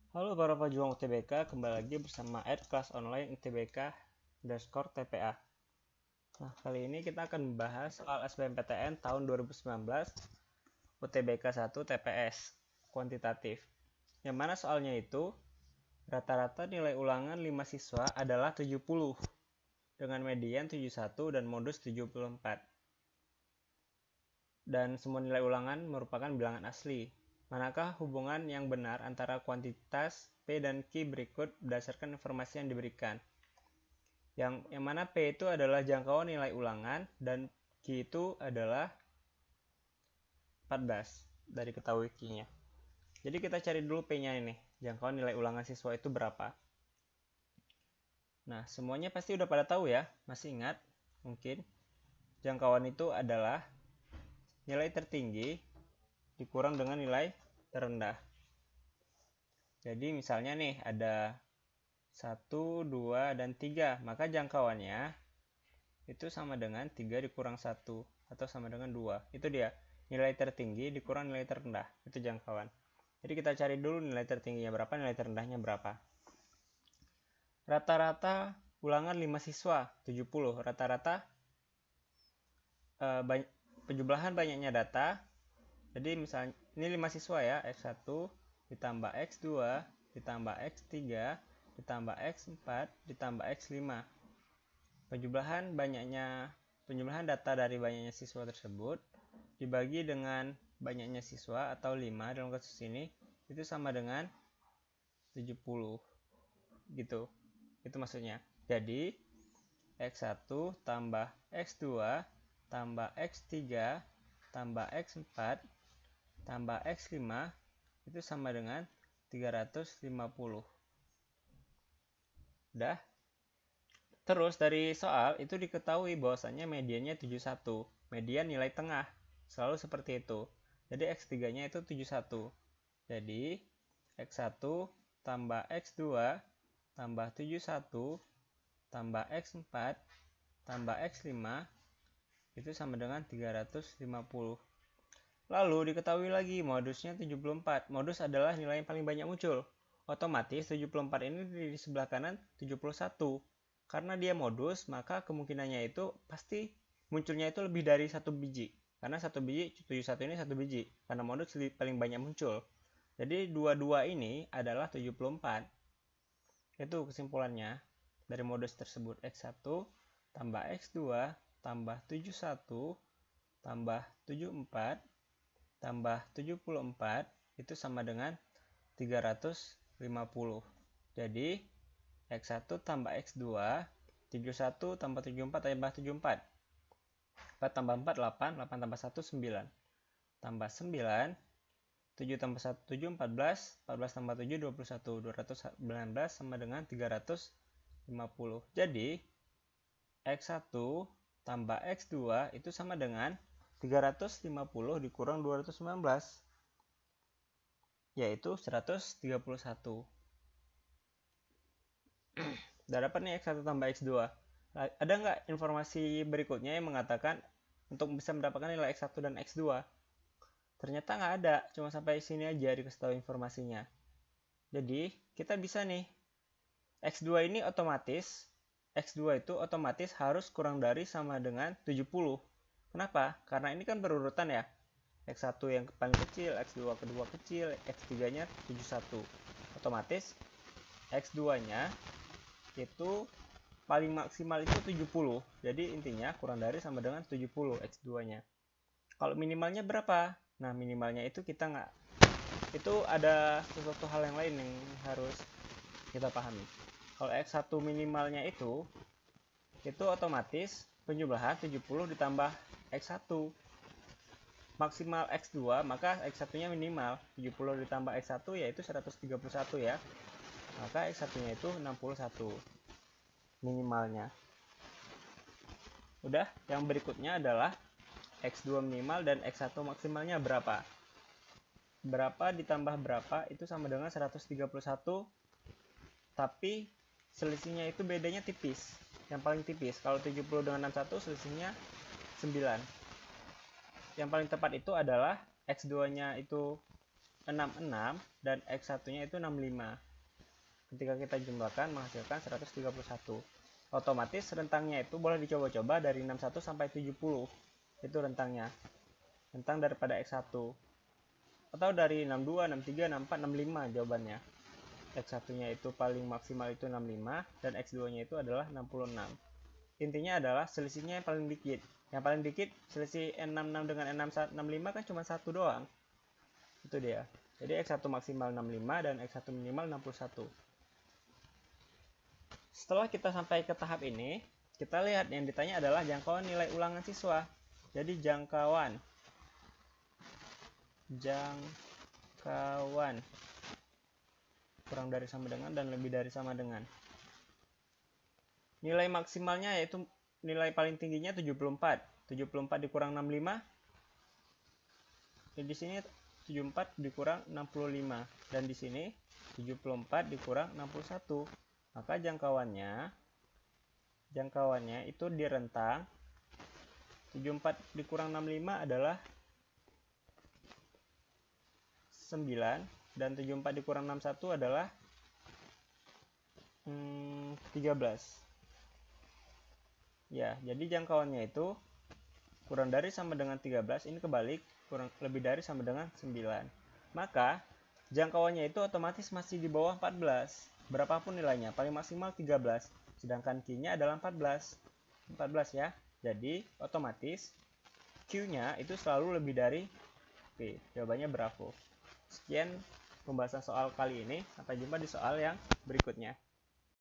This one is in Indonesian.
Halo para pejuang UTBK, kembali lagi bersama kelas online UTBK_TPA. Nah, kali ini kita akan membahas soal SBMPTN tahun 2019 UTBK 1 TPS kuantitatif. Yang mana soalnya itu rata-rata nilai ulangan 5 siswa adalah 70 dengan median 71 dan modus 74. Dan semua nilai ulangan merupakan bilangan asli. Manakah hubungan yang benar antara kuantitas P dan Q berikut berdasarkan informasi yang diberikan? Yang mana P itu adalah jangkauan nilai ulangan dan Q itu adalah 14 dari ketahui Q-nya. Jadi kita cari dulu P-nya ini, jangkauan nilai ulangan siswa itu berapa. Nah, semuanya pasti udah pada tahu ya, masih ingat? Mungkin jangkauan itu adalah nilai tertinggi dikurang dengan nilai terendah. Jadi misalnya nih ada 1, 2, dan 3, maka jangkauannya itu sama dengan 3 dikurang 1 atau sama dengan 2. Itu dia, nilai tertinggi dikurang nilai terendah, itu jangkauan. Jadi kita cari dulu nilai tertingginya berapa, nilai terendahnya berapa. Rata-rata ulangan 5 siswa, 70. Rata-rata penjumlahan banyaknya data. Jadi misalnya ini 5 siswa ya, X1 ditambah X2 ditambah X3 ditambah X4 ditambah X5. Penjumlahan data dari banyaknya siswa tersebut dibagi dengan banyaknya siswa atau 5 dalam kasus ini itu sama dengan 70 gitu. Itu maksudnya. Jadi X1 tambah X2 tambah X3 tambah X4 tambah X5 itu sama dengan 350. Udah? Terus dari soal itu diketahui bahwasannya mediannya 71. Median nilai tengah. Selalu seperti itu. Jadi X3-nya itu 71. Jadi X1 tambah X2 tambah 71 tambah X4 tambah X5 itu sama dengan 350. Lalu diketahui lagi modusnya 74. Modus adalah nilai yang paling banyak muncul. Otomatis 74 ini di sebelah kanan 71. Karena dia modus, maka kemungkinannya itu pasti munculnya itu lebih dari satu biji. Karena satu biji, 71 ini satu biji. Karena modus paling banyak muncul. Jadi 22 ini adalah 74. Itu kesimpulannya dari modus tersebut. X1 tambah X2 tambah 71 tambah 74 tambah 74 itu sama dengan 350. Jadi X1 tambah X2 71 tambah 74 tambah 74. 4 tambah 4 8, 8 tambah 1 9. Tambah 9 7 tambah 1 7 14, 14 tambah 7 21, 219 sama dengan 350. Jadi X1 tambah X2 itu sama dengan 350 dikurang 219 yaitu 131. Udah dapat nih X1 tambah X2. Ada nggak informasi berikutnya yang mengatakan untuk bisa mendapatkan nilai X1 dan X2? Ternyata nggak ada, cuma sampai sini aja dikasih tahu informasinya. Jadi kita bisa nih X2 ini otomatis X2 itu otomatis harus kurang dari sama dengan 70. Kenapa? Karena ini kan berurutan ya. X1 yang paling kecil, X2 kedua kecil, X3-nya 71. Otomatis X2-nya itu paling maksimal itu 70. Jadi intinya kurang dari sama dengan 70 X2-nya. Kalau minimalnya berapa? Nah, minimalnya itu kita nggak. Itu ada sesuatu hal yang lain yang harus kita pahami. Kalau X1 minimalnya itu otomatis penjumlahan 70 ditambah X1 maksimal X2, maka X1-nya minimal 70 ditambah X1 yaitu 131 ya. Maka X1-nya itu 61 minimalnya. Udah, yang berikutnya adalah X2 minimal dan X1 maksimalnya berapa. Berapa ditambah berapa itu sama dengan 131, tapi selisihnya itu bedanya tipis. Yang paling tipis, kalau 70 dengan 61 selisihnya 9. Yang paling tepat itu adalah X2-nya itu 66 dan X1 nya itu 65. Ketika kita jumlahkan menghasilkan 131. Otomatis rentangnya itu boleh dicoba-coba dari 61 sampai 70. Itu rentangnya. Rentang daripada X1. Atau dari 62, 63, 64, 65 jawabannya. X1 nya itu paling maksimal itu 65 dan X2 nya itu adalah 66. Intinya adalah selisihnya yang paling dikit. Yang paling dikit selisih N66 dengan N65 kan cuma satu doang. Itu dia. Jadi X1 maksimal 65 dan X1 minimal 61. Setelah kita sampai ke tahap ini, kita lihat yang ditanya adalah jangkauan nilai ulangan siswa. Jadi jangkauan kurang dari sama dengan dan lebih dari sama dengan. Nilai maksimalnya yaitu nilai paling tingginya 74. 74 dikurang 65. Di sini 74 dikurang 65 dan di sini 74 dikurang 61. Maka jangkauannya itu di rentang 74 dikurang 65 adalah 9 dan 74 dikurang 61 adalah 13. Ya, jadi jangkauannya itu kurang dari sama dengan 13, ini kebalik, kurang lebih dari sama dengan 9. Maka jangkauannya itu otomatis masih di bawah 14. Berapapun nilainya, paling maksimal 13. Sedangkan Q-nya adalah 14. 14 ya. Jadi otomatis Q-nya itu selalu lebih dari P. Jawabannya bravo. Sekian pembahasan soal kali ini. Sampai jumpa di soal yang berikutnya.